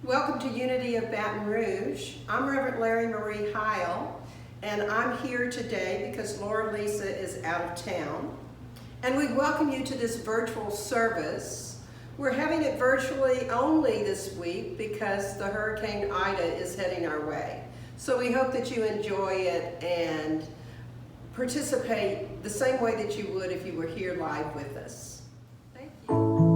Welcome to Unity of Baton Rouge. I'm Reverend Larrye-Marie, and I'm here today because Laura Lisa is out of town. And we welcome you to this virtual service. We're having it virtually only this week because the Hurricane Ida is heading our way. So we hope that you enjoy it and participate the same way that you would if you were here live with us. Thank you.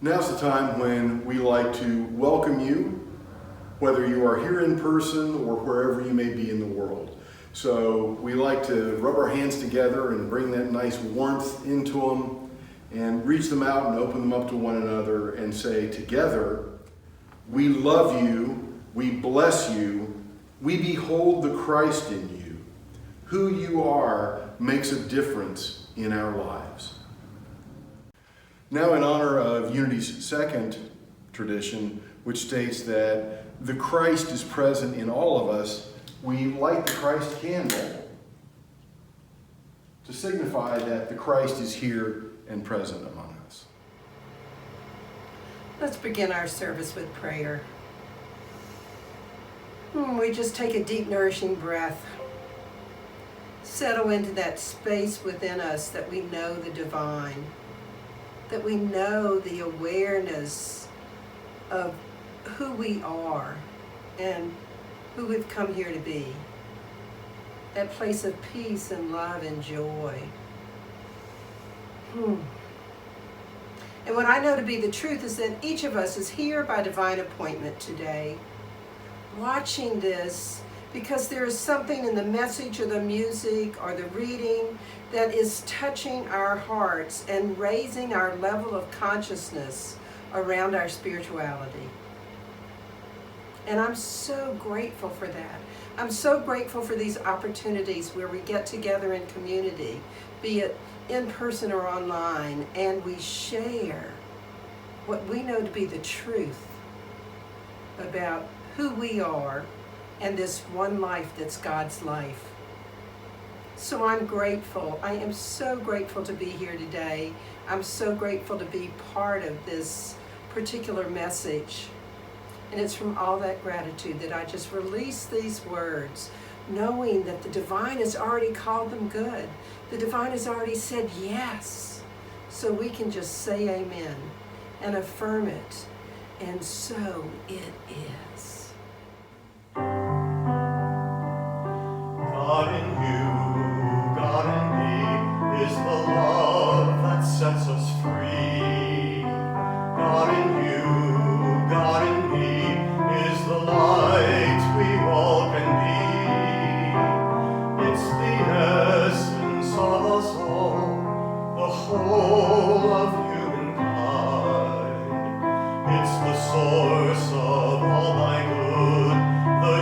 Now's the time when we like to welcome you, whether you are here in person or wherever you may be in the world. So we like to rub our hands together and bring that nice warmth into them and reach them out and open them up to one another and say together, we love you, we bless you, we behold the Christ in you. Who you are makes a difference in our lives. Now, in honor of Unity's second tradition, which states that the Christ is present in all of us, we light the Christ candle to signify that the Christ is here and present among us. Let's begin our service with prayer. We just take a deep, nourishing breath. Settle into that space within us that we know the divine, that we know the awareness of who we are and who we've come here to be. That place of peace and love and joy. And what I know to be the truth is that each of us is here by divine appointment today, watching this because there is something in the message or the music or the reading that is touching our hearts and raising our level of consciousness around our spirituality. And I'm so grateful for that. I'm so grateful for these opportunities where we get together in community, be it in person or online, and we share what we know to be the truth about who we are and this one life that's God's life. So I'm grateful. I am so grateful to be here today. I'm so grateful to be part of this particular message. And it's from all that gratitude that I just release these words, knowing that the divine has already called them good. The divine has already said yes. So we can just say amen and affirm it. And so it is. God in you, God in me, is the love that sets us free. God in you, God in me, is the It's the source of all my good, the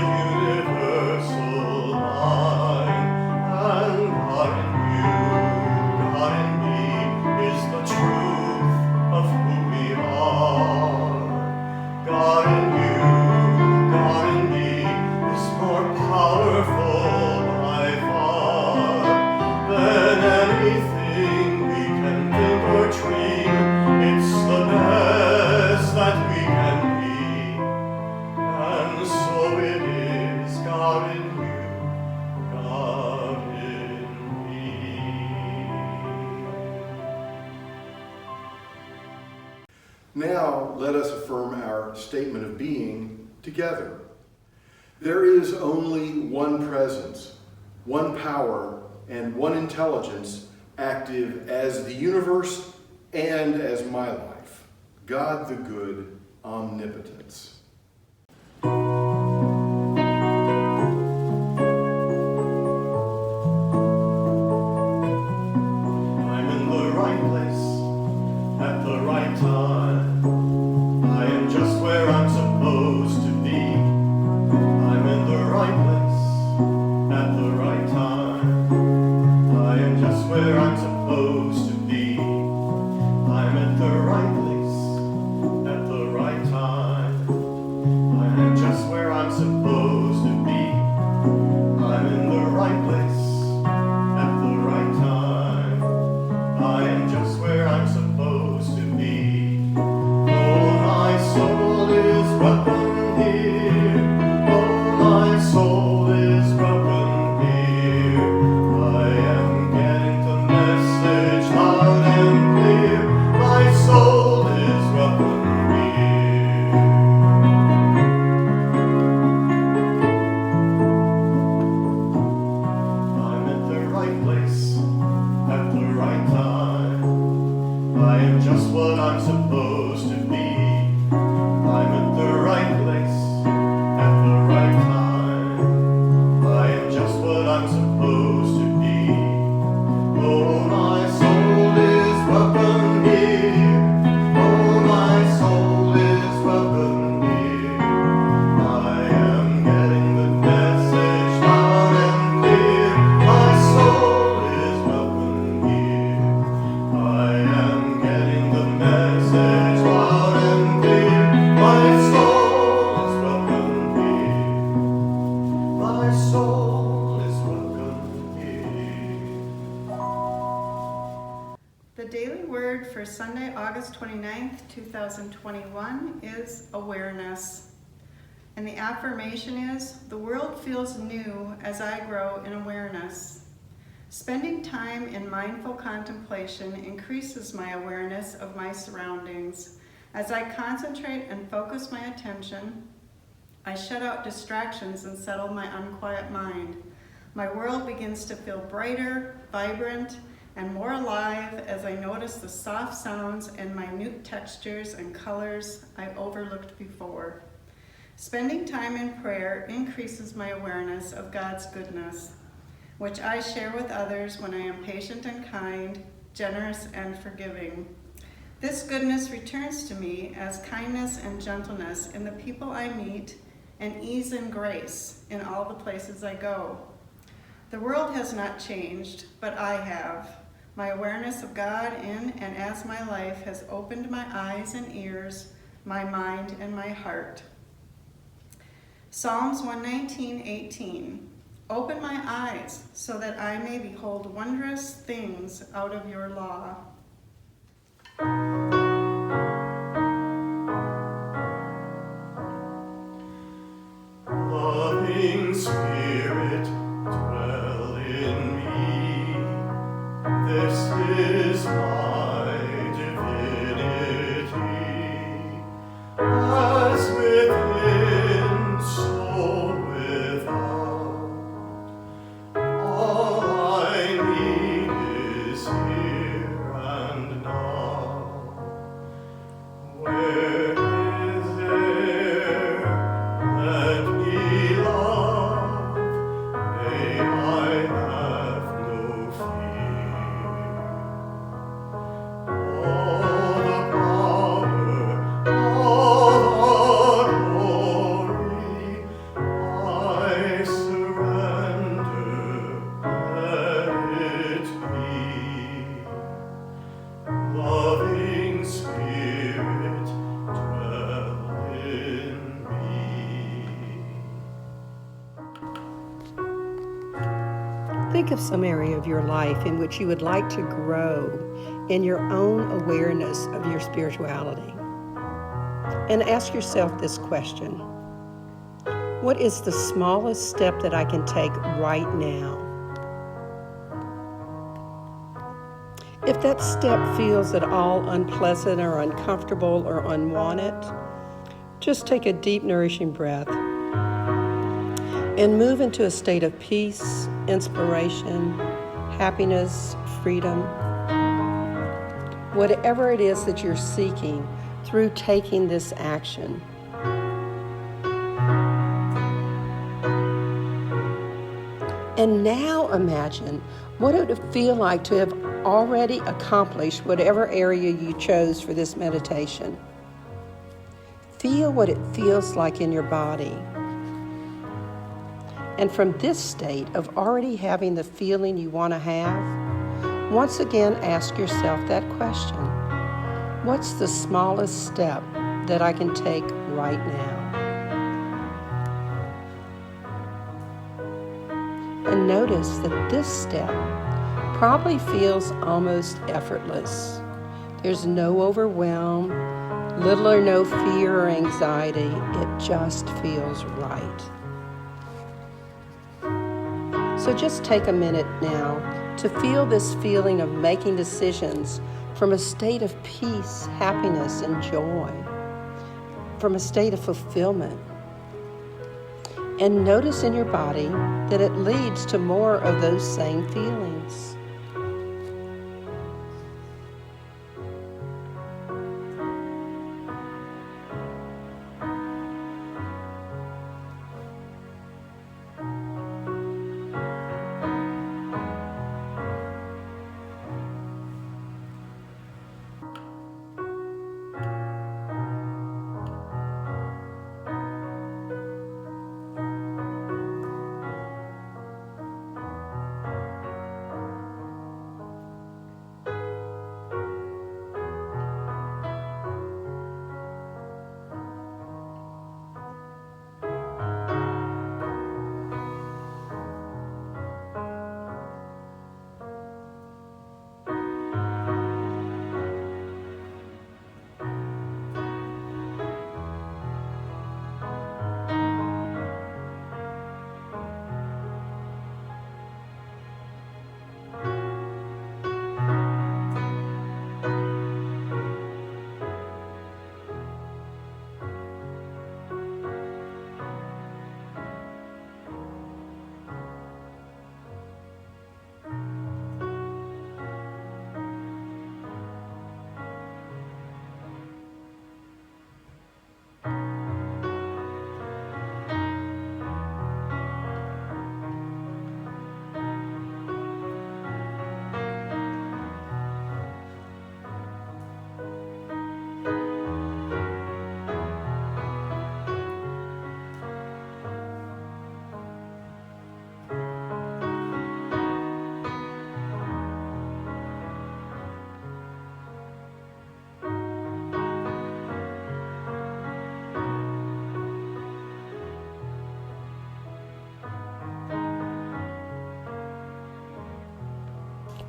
universal mind. And God in you, God in me, is the truth of who we are. God in you, God in me, is more powerful by far than anything we can think or dream. It's the best that we can be, and so it is. God in you, God in me. Now, let us affirm our statement of being together. There is only one presence, one power, and one intelligence active as the universe and as my life. God the good, omnipotence. I'm in the right place at the right time. I am just where I'm supposed to be. I'm in the right place at the right time. I am just where I'm supposed to be. I'm at the right place at the right time. I am just where I'm supposed to be. I'm in the right place at the right time. I am just where I'm supposed to be. Oh, my soul is welcome here. Oh, my soul is welcome here. I am getting the message loud and clear. My soul is welcome here. I'm at the right place at the right time. I am just what I'm supposed to be. I'm at the right place at the right time. I am just what I'm supposed to be. Oh, my soul is welcome here. Oh, my soul is welcome here. I am getting the message loud and clear. My soul is welcome here. I am getting the message loud and clear. My soul is welcome here. My soul is welcome here. The daily word for Sunday, August 29th, 2021 is awareness. And the affirmation is, the world feels new as I grow in awareness. Spending time in mindful contemplation increases my awareness of my surroundings. As I concentrate and focus my attention, I shut out distractions and settle my unquiet mind. My world begins to feel brighter, vibrant, and more alive as I notice the soft sounds and minute textures and colors I overlooked before. Spending time in prayer increases my awareness of God's goodness, which I share with others when I am patient and kind, generous and forgiving. This goodness returns to me as kindness and gentleness in the people I meet, and ease and grace in all the places I go. The world has not changed, but I have. My awareness of God in and as my life has opened my eyes and ears, my mind and my heart. Psalms 119:18. Open my eyes so that I may behold wondrous things out of your law. Loving Spirit, dwell in me. This is my divinity. As within, so without. All I need is here and now. Think of some area of your life in which you would like to grow in your own awareness of your spirituality. And ask yourself this question: what is the smallest step that I can take right now? If that step feels at all unpleasant or uncomfortable or unwanted, just take a deep, nourishing breath and move into a state of peace, inspiration, happiness, freedom. Whatever it is that you're seeking through taking this action. And now imagine what it would feel like to have already accomplished whatever area you chose for this meditation. Feel what it feels like in your body. And from this state of already having the feeling you want to have, once again ask yourself that question: what's the smallest step that I can take right now? And notice that this step probably feels almost effortless. There's no overwhelm, little or no fear or anxiety. It just feels right. So just take a minute now to feel this feeling of making decisions from a state of peace, happiness, and joy, from a state of fulfillment. And notice in your body that it leads to more of those same feelings.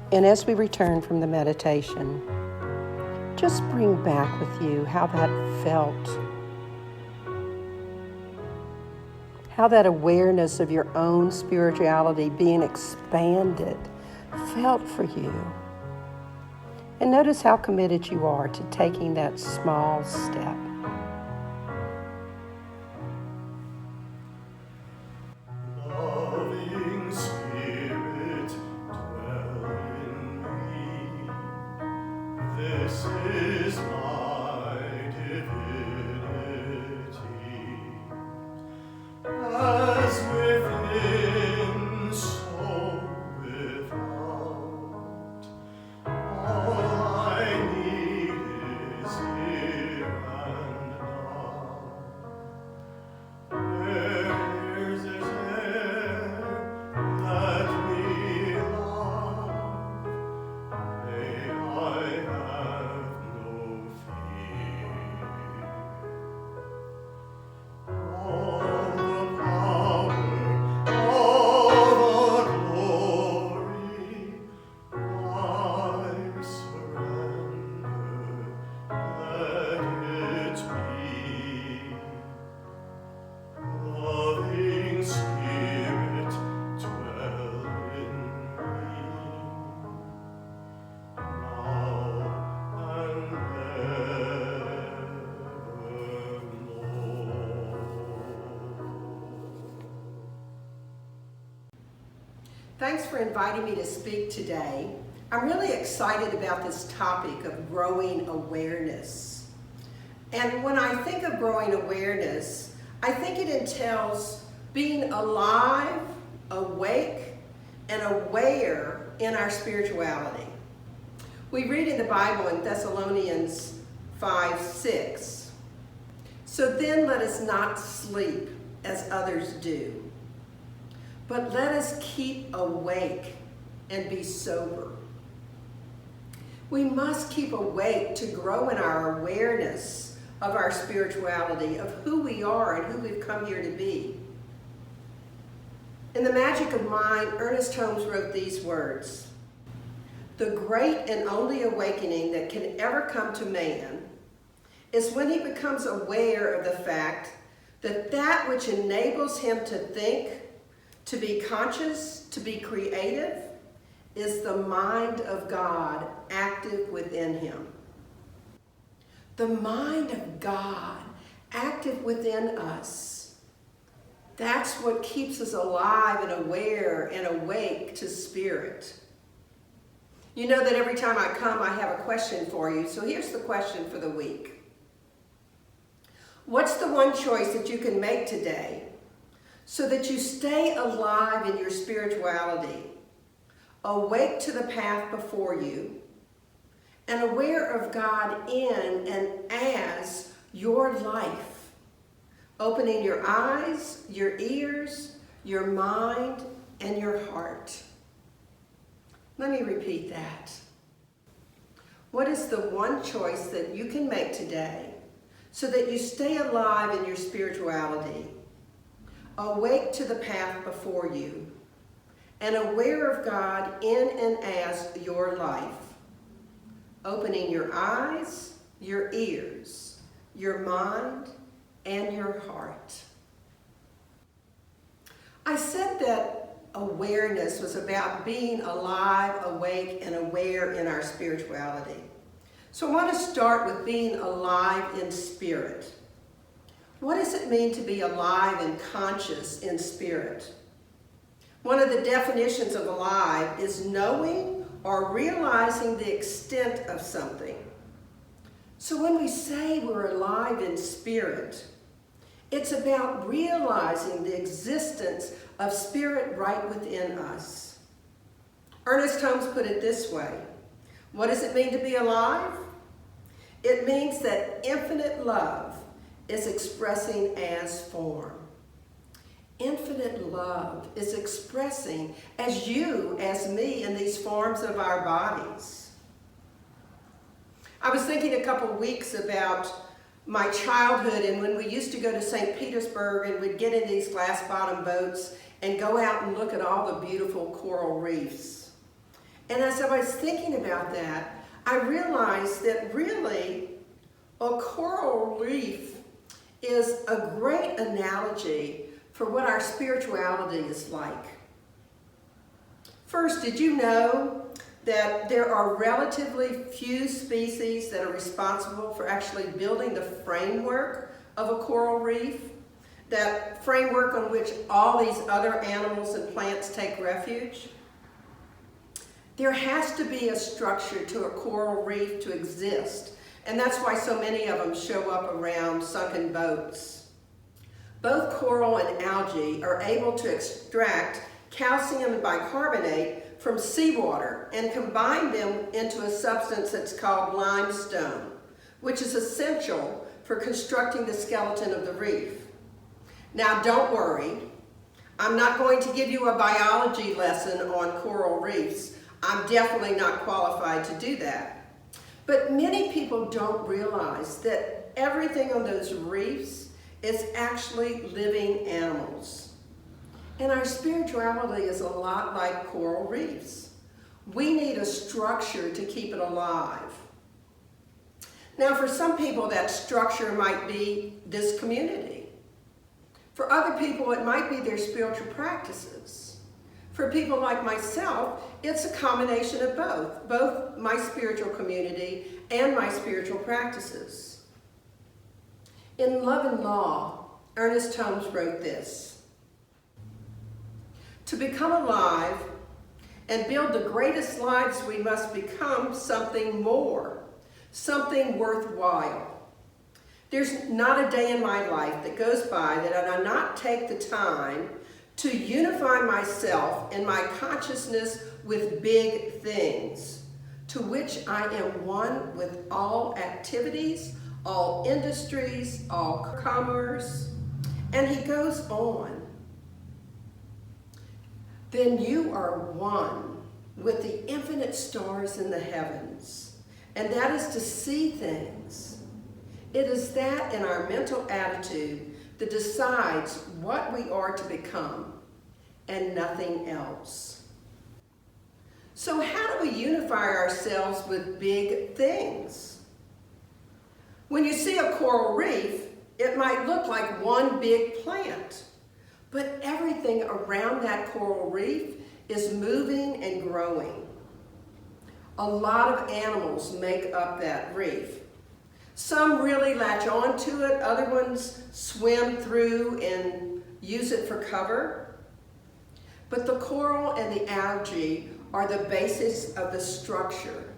And as we return from the meditation, just bring back with you how that felt. How that awareness of your own spirituality being expanded felt for you. And notice how committed you are to taking that small step. Loving Spirit, dwell in me. This is my divinity. As within, so without. All I need is here and Thanks for inviting me to speak today. I'm really excited about this topic of growing awareness. And when I think of growing awareness, I think it entails being alive, awake, and aware in our spirituality. We read in the Bible in Thessalonians 5:6. So then let us not sleep as others do, but let us keep awake and be sober. We must keep awake to grow in our awareness of our spirituality, of who we are and who we've come here to be. In The Magic of Mind, Ernest Holmes wrote these words: "The great and only awakening that can ever come to man is when he becomes aware of the fact that that which enables him to think, to be conscious, to be creative, is the mind of God active within him." The mind of God active within us. That's what keeps us alive and aware and awake to spirit. You know that every time I come, I have a question for you. So here's the question for the week. What's the one choice that you can make today so that you stay alive in your spirituality, awake to the path before you, and aware of God in and as your life, opening your eyes, your ears, your mind, and your heart? Let me repeat that. What is the one choice that you can make today so that you stay alive in your spirituality, awake to the path before you, and aware of God in and as your life, opening your eyes, your ears, your mind, and your heart? I said that awareness was about being alive, awake, and aware in our spirituality. So I want to start with being alive in spirit. What does it mean to be alive and conscious in spirit? One of the definitions of alive is knowing or realizing the extent of something. So when we say we're alive in spirit, it's about realizing the existence of spirit right within us. Ernest Holmes put it this way: what does it mean to be alive? It means that infinite love is expressing as form. Infinite love is expressing as you, as me, in these forms of our bodies. I was thinking a couple weeks about my childhood and when we used to go to St. Petersburg and we'd get in these glass-bottom boats and go out and look at all the beautiful coral reefs. And as I was thinking about that, I realized that really a coral reef is a great analogy for what our spirituality is like. First, did you know that there are relatively few species that are responsible for actually building the framework of a coral reef? That framework on which all these other animals and plants take refuge? There has to be a structure to a coral reef to exist, and that's why so many of them show up around sunken boats. Both coral and algae are able to extract calcium and bicarbonate from seawater and combine them into a substance that's called limestone, which is essential for constructing the skeleton of the reef. Now, don't worry, I'm not going to give you a biology lesson on coral reefs. I'm definitely not qualified to do that. But many people don't realize that everything on those reefs is actually living animals. And our spirituality is a lot like coral reefs. We need a structure to keep it alive. Now, for some people, that structure might be this community. For other people, it might be their spiritual practices. For people like myself, it's a combination of both my spiritual community and my spiritual practices. In Love and Law, Ernest Holmes wrote this: "To become alive, and build the greatest lives, we must become something more, something worthwhile. There's not a day in my life that goes by that I do not take the time to unify myself and my consciousness with big things, to which I am one with all activities, all industries, all commerce. And he goes on. Then you are one with the infinite stars in the heavens, and that is to see things. It is that in our mental attitude that decides what we are to become, and nothing else. So how do we unify ourselves with big things? When you see a coral reef, it might look like one big plant, but everything around that coral reef is moving and growing. A lot of animals make up that reef. Some really latch onto it, other ones swim through and use it for cover. But the coral and the algae are the basis of the structure.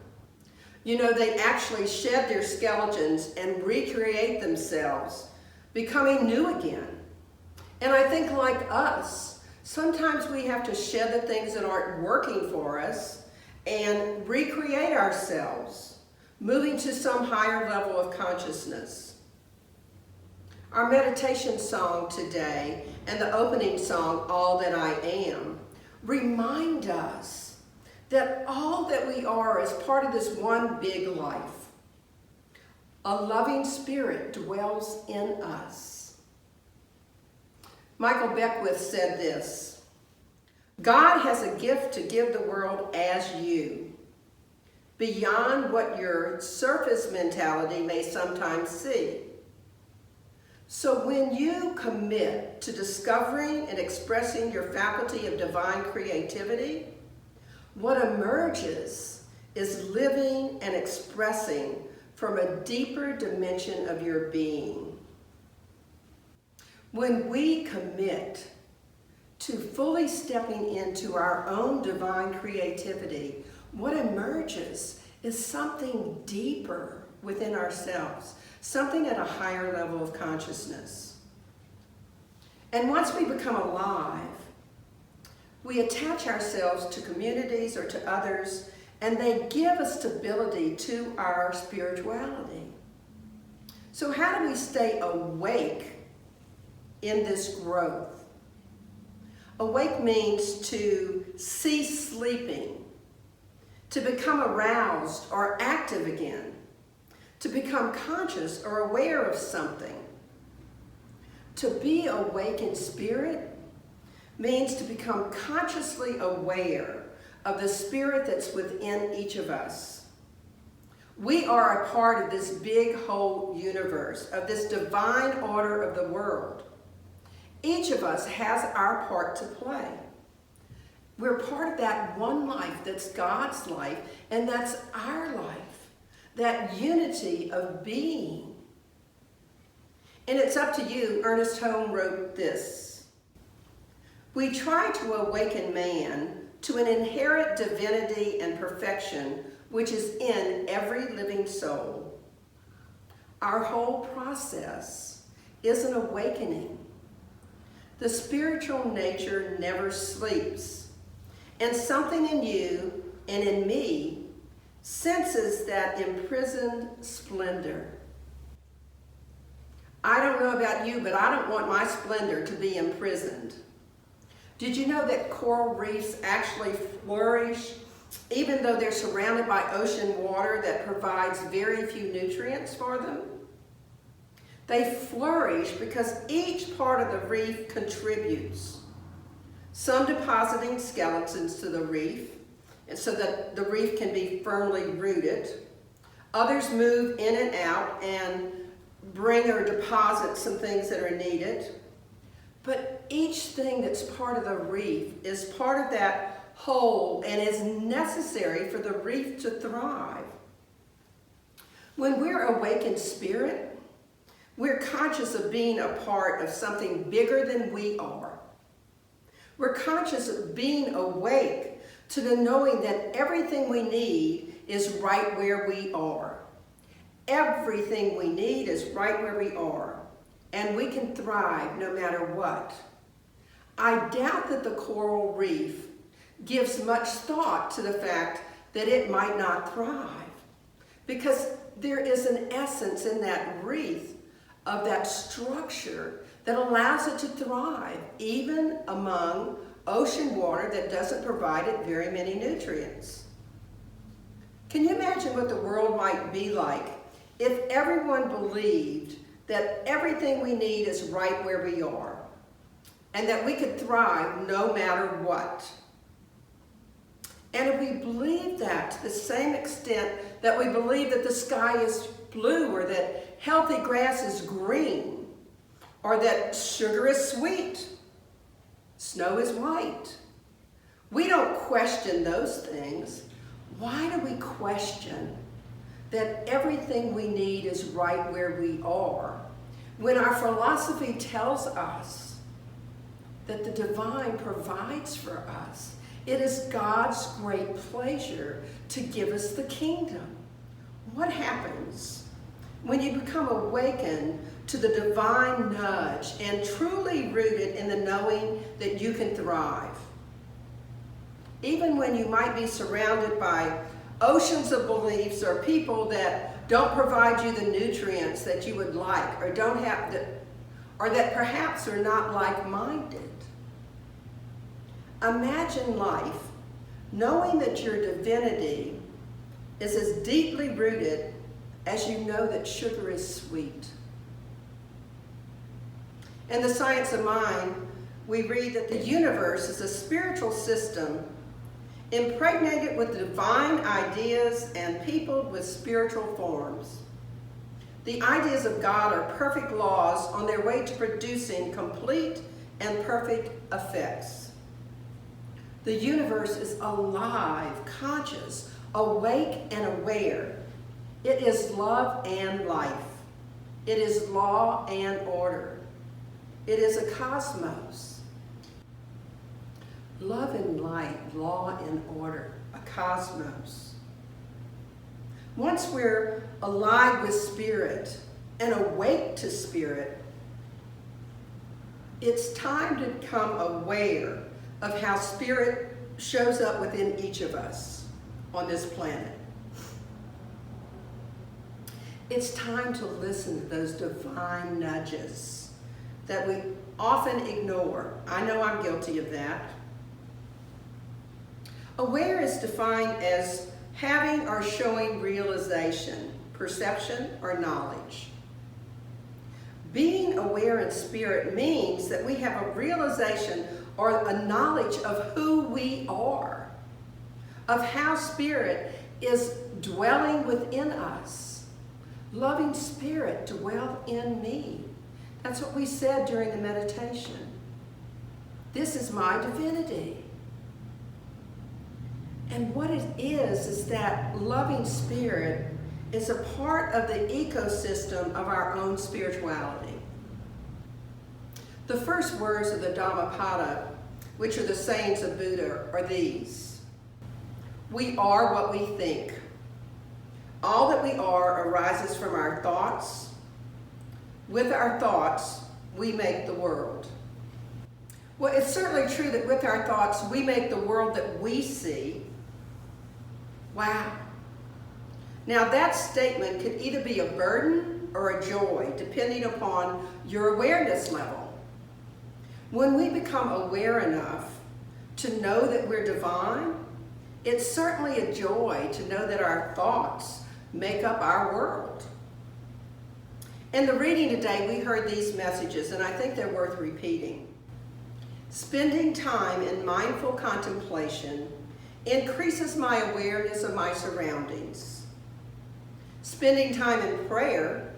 You know, they actually shed their skeletons and recreate themselves, becoming new again. And I think like us, sometimes we have to shed the things that aren't working for us and recreate ourselves, moving to some higher level of consciousness. Our meditation song today and the opening song, All That I Am, remind us that all that we are is part of this one big life. A loving spirit dwells in us. Michael Beckwith said this: God has a gift to give the world as you, beyond what your surface mentality may sometimes see. So when you commit to discovering and expressing your faculty of divine creativity, what emerges is living and expressing from a deeper dimension of your being. When we commit to fully stepping into our own divine creativity, what emerges is something deeper within ourselves, something at a higher level of consciousness. And once we become alive, we attach ourselves to communities or to others, and they give us stability to our spirituality. So how do we stay awake in this growth? Awake means to cease sleeping, to become aroused or active again, to become conscious or aware of something. To be awake in spirit means to become consciously aware of the spirit that's within each of us. We are a part of this big whole universe, of this divine order of the world. Each of us has our part to play. We're part of that one life that's God's life, and that's our life, that unity of being. And it's up to you. Ernest Holmes wrote this: we try to awaken man to an inherent divinity and perfection which is in every living soul. Our whole process is an awakening. The spiritual nature never sleeps, and something in you and in me senses that imprisoned splendor. I don't know about you, but I don't want my splendor to be imprisoned. Did you know that coral reefs actually flourish even though they're surrounded by ocean water that provides very few nutrients for them? They flourish because each part of the reef contributes. Some depositing skeletons to the reef, and so that the reef can be firmly rooted. Others move in and out and bring or deposit some things that are needed. But each thing that's part of the reef is part of that whole and is necessary for the reef to thrive. When we're awake in spirit, we're conscious of being a part of something bigger than we are. We're conscious of being awake to the knowing that everything we need is right where we are. Everything we need is right where we are, and we can thrive no matter what. I doubt that the coral reef gives much thought to the fact that it might not thrive, because there is an essence in that reef of that structure that allows it to thrive, even among ocean water that doesn't provide it very many nutrients. Can you imagine what the world might be like if everyone believed that everything we need is right where we are, and that we could thrive no matter what? And if we believe that to the same extent that we believe that the sky is blue, or that healthy grass is green, or that sugar is sweet, snow is white, we don't question those things. Why do we question that everything we need is right where we are, when our philosophy tells us that the divine provides for us? It is God's great pleasure to give us the kingdom. What happens when you become awakened to the divine nudge and truly rooted in the knowing that you can thrive? Even when you might be surrounded by oceans of beliefs or people that don't provide you the nutrients that you would like, or don't have or that perhaps are not like-minded. Imagine life knowing that your divinity is as deeply rooted as you know that sugar is sweet. In The Science of Mind, we read that the universe is a spiritual system impregnated with divine ideas and peopled with spiritual forms. The ideas of God are perfect laws on their way to producing complete and perfect effects. The universe is alive, conscious, awake, and aware. It is love and life. It is law and order. It is a cosmos. Love and light, law and order, a cosmos. Once we're alive with spirit and awake to spirit, it's time to become aware of how spirit shows up within each of us on this planet. It's time to listen to those divine nudges that we often ignore. I know I'm guilty of that. Aware is defined as having or showing realization, perception, or knowledge. Being aware in spirit means that we have a realization or a knowledge of who we are, of how spirit is dwelling within us. Loving spirit dwell in me. That's what we said during the meditation. This is my divinity. And what it is that loving spirit is a part of the ecosystem of our own spirituality. The first words of the Dhammapada, which are the sayings of Buddha, are these: we are what we think. All that we are arises from our thoughts. With our thoughts, we make the world. Well, it's certainly true that with our thoughts, we make the world that we see. Wow. Now, that statement could either be a burden or a joy, depending upon your awareness level. When we become aware enough to know that we're divine, it's certainly a joy to know that our thoughts make up our world. In the reading today, we heard these messages, and I think they're worth repeating. Spending time in mindful contemplation increases my awareness of my surroundings. Spending time in prayer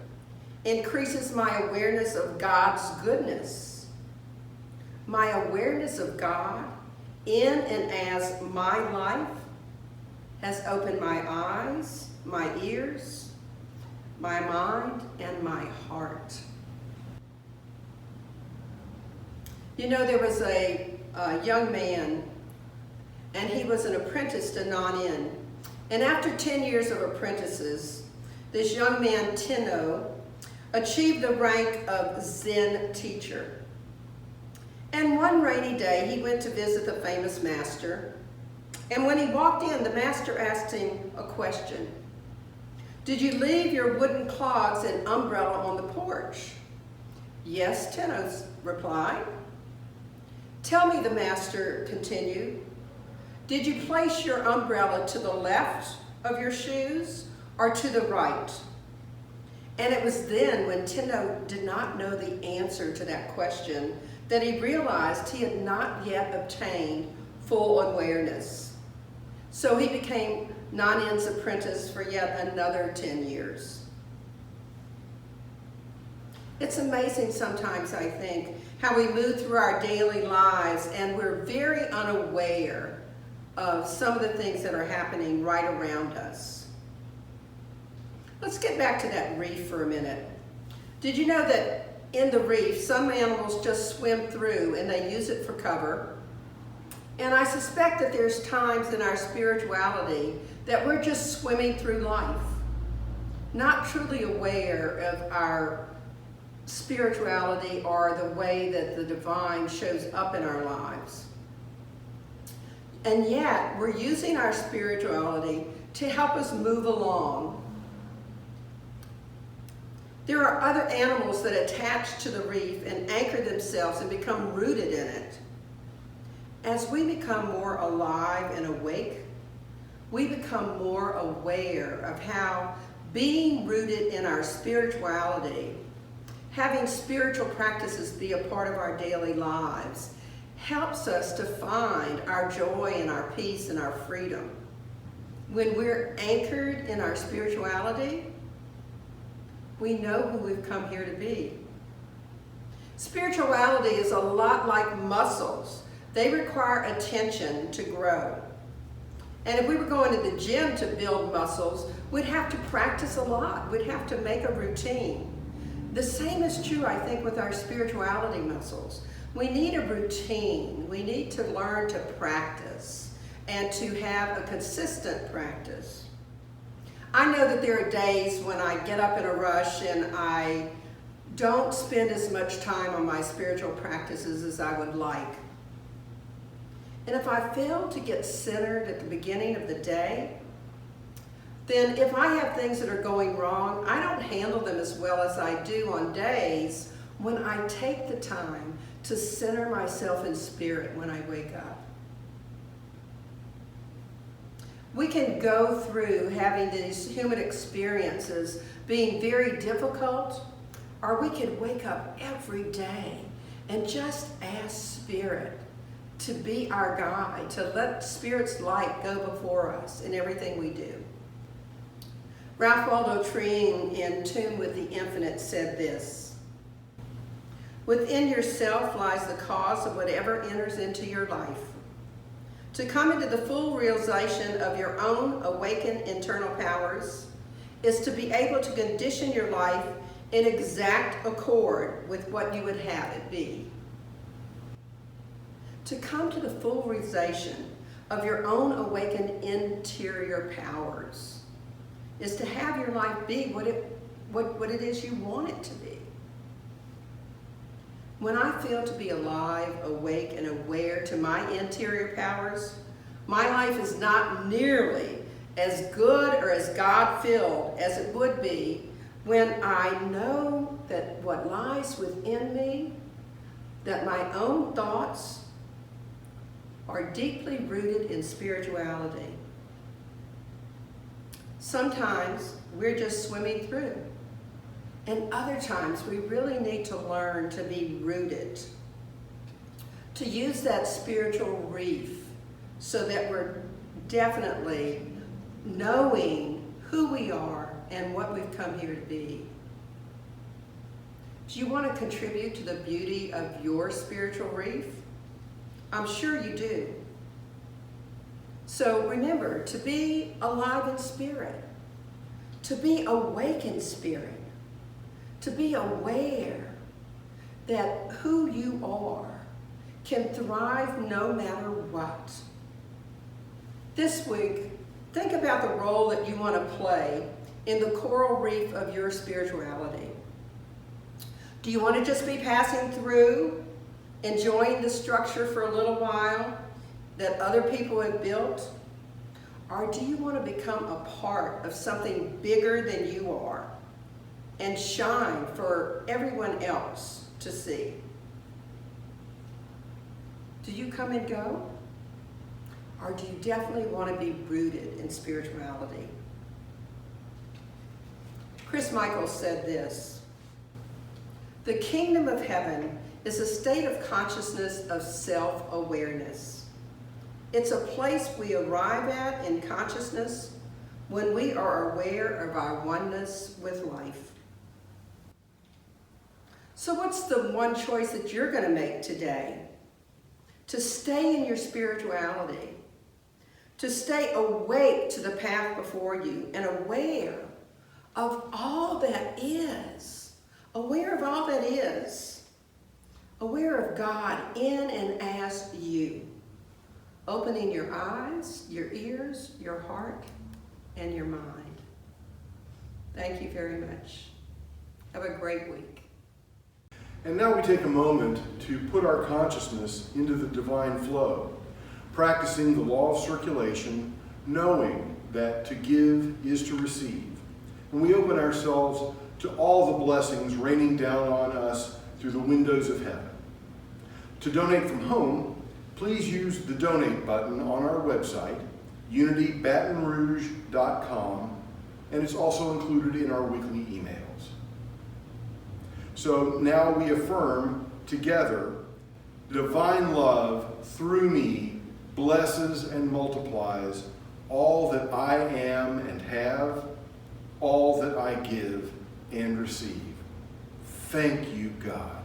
increases my awareness of God's goodness. My awareness of God in and as my life has opened my eyes, my ears, my mind, and my heart. You know, there was a young man and he was an apprentice to Nanin. And after 10 years of apprentices, this young man, Tenno, achieved the rank of Zen teacher. And one rainy day, he went to visit the famous master. And when he walked in, the master asked him a question. "Did you leave your wooden clogs and umbrella on the porch?" "Yes," Tenno replied. "Tell me," the master continued, "did you place your umbrella to the left of your shoes or to the right?" And it was then, when Tenno did not know the answer to that question, that he realized he had not yet obtained full awareness. So he became Nanin's apprentice for yet another 10 years. It's amazing sometimes, I think, how we move through our daily lives and we're very unaware of some of the things that are happening right around us. Let's get back to that reef for a minute. Did you know that in the reef, some animals just swim through and they use it for cover? And I suspect that there's times in our spirituality that we're just swimming through life, not truly aware of our spirituality or the way that the divine shows up in our lives. And yet, we're using our spirituality to help us move along. There are other animals that attach to the reef and anchor themselves and become rooted in it. As we become more alive and awake, we become more aware of how being rooted in our spirituality, having spiritual practices be a part of our daily lives, helps us to find our joy and our peace and our freedom. When we're anchored in our spirituality, we know who we've come here to be. Spirituality is a lot like muscles. They require attention to grow. And if we were going to the gym to build muscles, we'd have to practice a lot. We'd have to make a routine. The same is true, I think, with our spirituality muscles. We need a routine. We need to learn to practice and to have a consistent practice. I know that there are days when I get up in a rush and I don't spend as much time on my spiritual practices as I would like. And if I fail to get centered at the beginning of the day, then if I have things that are going wrong, I don't handle them as well as I do on days when I take the time to center myself in spirit when I wake up. We can go through having these human experiences being very difficult, or we can wake up every day and just ask Spirit to be our guide, to let Spirit's light go before us in everything we do. Ralph Waldo Trine, in Tune with the Infinite, said this: "Within yourself lies the cause of whatever enters into your life. To come into the full realization of your own awakened internal powers is to be able to condition your life in exact accord with what you would have it be. To come to the full realization of your own awakened interior powers is to have your life be what it is you want it to be. When I feel to be alive, awake, and aware to my interior powers, my life is not nearly as good or as God-filled as it would be when I know that what lies within me, that my own thoughts are deeply rooted in spirituality. Sometimes we're just swimming through. And other times we really need to learn to be rooted, to use that spiritual reef so that we're definitely knowing who we are and what we've come here to be. Do you want to contribute to the beauty of your spiritual reef? I'm sure you do. So remember to be alive in spirit, to be awake in spirit, to be aware that who you are can thrive no matter what. This week, think about the role that you want to play in the coral reef of your spirituality. Do you want to just be passing through, enjoying the structure for a little while that other people have built? Or do you want to become a part of something bigger than you are and shine for everyone else to see? Do you come and go? Or do you definitely want to be rooted in spirituality? Chris Michael said this: "The kingdom of heaven is a state of consciousness of self-awareness. It's a place we arrive at in consciousness when we are aware of our oneness with life." So what's the one choice that you're going to make today? To stay in your spirituality, to stay awake to the path before you and aware of all that is, aware of all that is, aware of God in and as you, opening your eyes, your ears, your heart, and your mind. Thank you very much. Have a great week. And now we take a moment to put our consciousness into the divine flow, practicing the law of circulation, knowing that to give is to receive. And we open ourselves to all the blessings raining down on us through the windows of heaven. To donate from home, please use the donate button on our website, unitybatonrouge.com, and it's also included in our weekly emails. So now we affirm together, divine love through me blesses and multiplies all that I am and have, all that I give and receive. Thank you, God.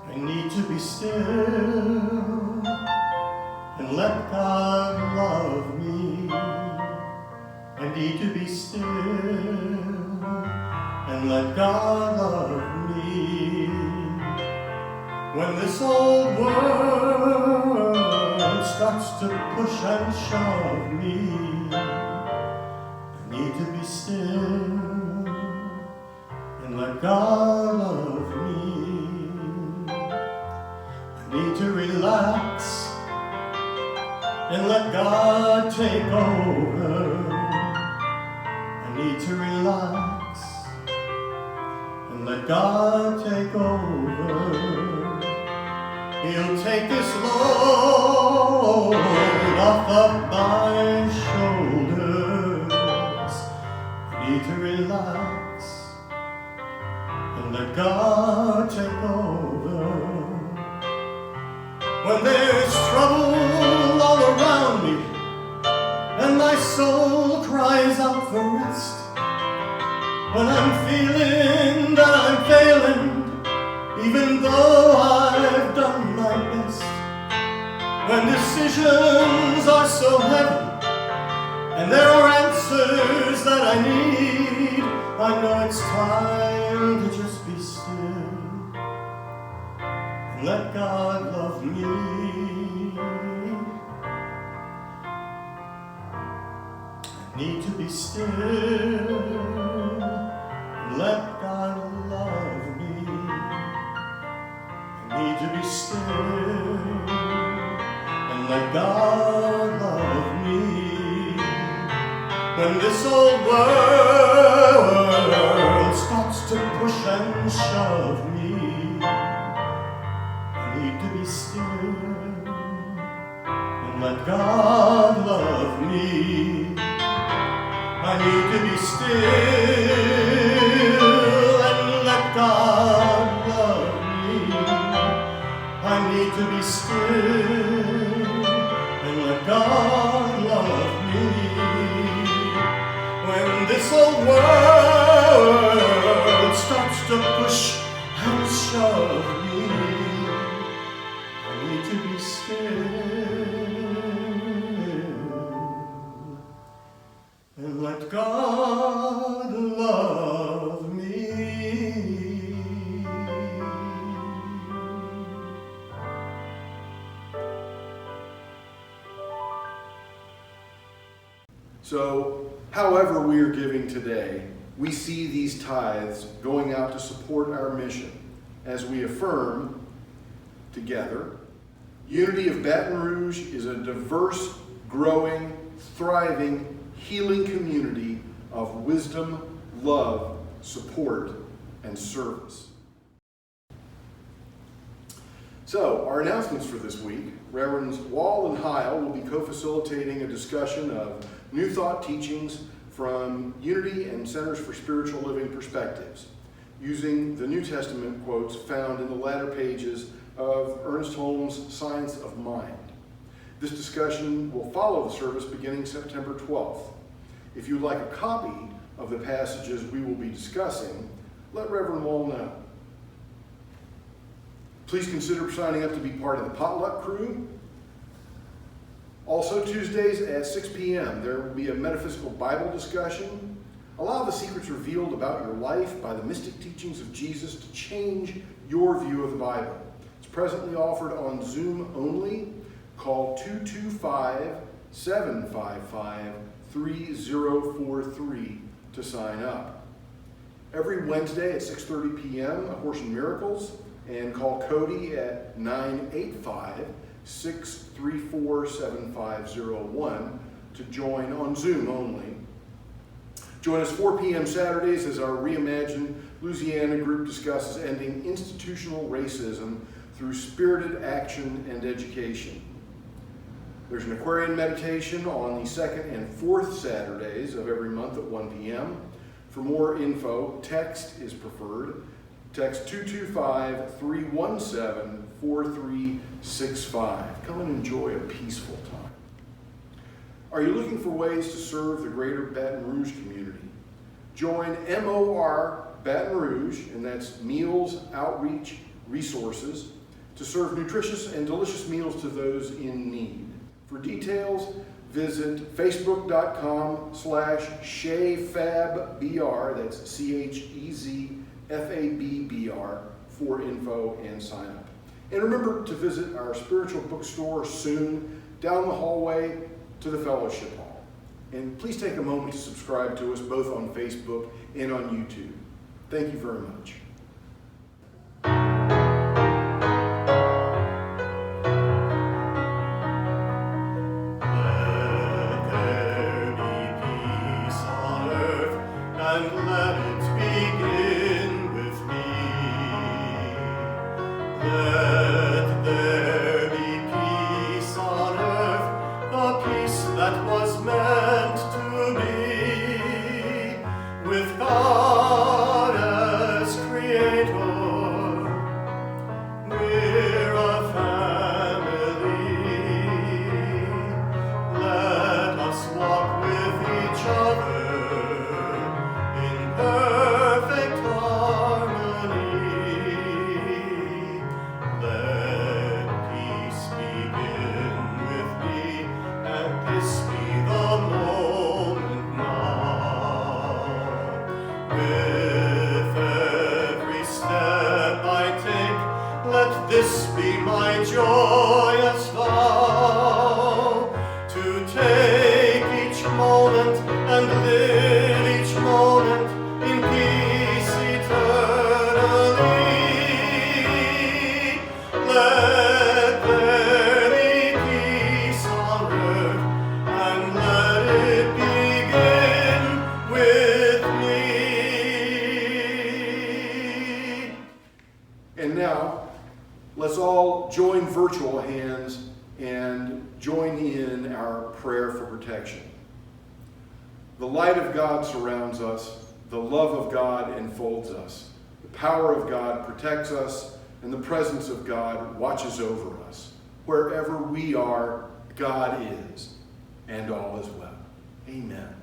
I need to be still and let God love me. I need to be still and let God love me. When this old world starts to push and shove me, I need to be still and let God love me. Need to relax and let God take over. I need to relax and let God take over. He'll take this load off of my shoulders. I need to relax and let God take over. When there's trouble all around me and my soul cries out for rest, when I'm feeling that I'm failing, even though I've done my best, when decisions are so heavy and there are answers that I need, I know it's time to just be still. Let God love me. I need to be still. Let God love me. I need to be still and let God love me. When this old world starts to push and shove me, need to be still and let God love me. I need to be still and let God love me. I need to be still and let God love me. When this old world starts to push and shove me, to be still So, however we are giving today, we see these tithes going out to support our mission as we affirm together, Unity of Baton Rouge is a diverse, growing, thriving, healing community of wisdom, love, support, and service. So, our announcements for this week. Reverends Wall and Heil will be co-facilitating a discussion of New Thought teachings from Unity and Centers for Spiritual Living perspectives, using the New Testament quotes found in the latter pages of Ernest Holmes' Science of Mind. This discussion will follow the service beginning September 12th. If you'd like a copy of the passages we will be discussing, let Reverend Wall know. Please consider signing up to be part of the potluck crew. Also, Tuesdays at 6 p.m., there will be a metaphysical Bible discussion. Allow the secrets revealed about your life by the mystic teachings of Jesus to change your view of the Bible. It's presently offered on Zoom only. Call 225-755-3043 to sign up. Every Wednesday at 6:30 p.m., A Course in Miracles, and call Cody at 985-634-7501 to join on Zoom only. Join us 4 p.m. Saturdays as our Reimagined Louisiana group discusses ending institutional racism through spirited action and education. There's an Aquarian meditation on the second and fourth Saturdays of every month at 1 p.m. For more info, text is preferred. Text 225-317-4365. Come and enjoy a peaceful time. Are you looking for ways to serve the greater Baton Rouge community? Join MOR Baton Rouge, and that's Meals Outreach Resources, to serve nutritious and delicious meals to those in need. For details, visit facebook.com/ChezFabBR, that's ChezFabbr, for info and sign up. And remember to visit our spiritual bookstore soon, down the hallway to the fellowship hall. And please take a moment to subscribe to us both on Facebook and on YouTube. Thank you very much. This be my joyous vow, to take each moment and live each moment in peace eternally. Let there be peace on earth, and let it begin with me. And now, let's all join virtual hands and join in our prayer for protection. The light of God surrounds us, the love of God enfolds us, the power of God protects us, and the presence of God watches over us. Wherever we are, God is, and all is well. Amen.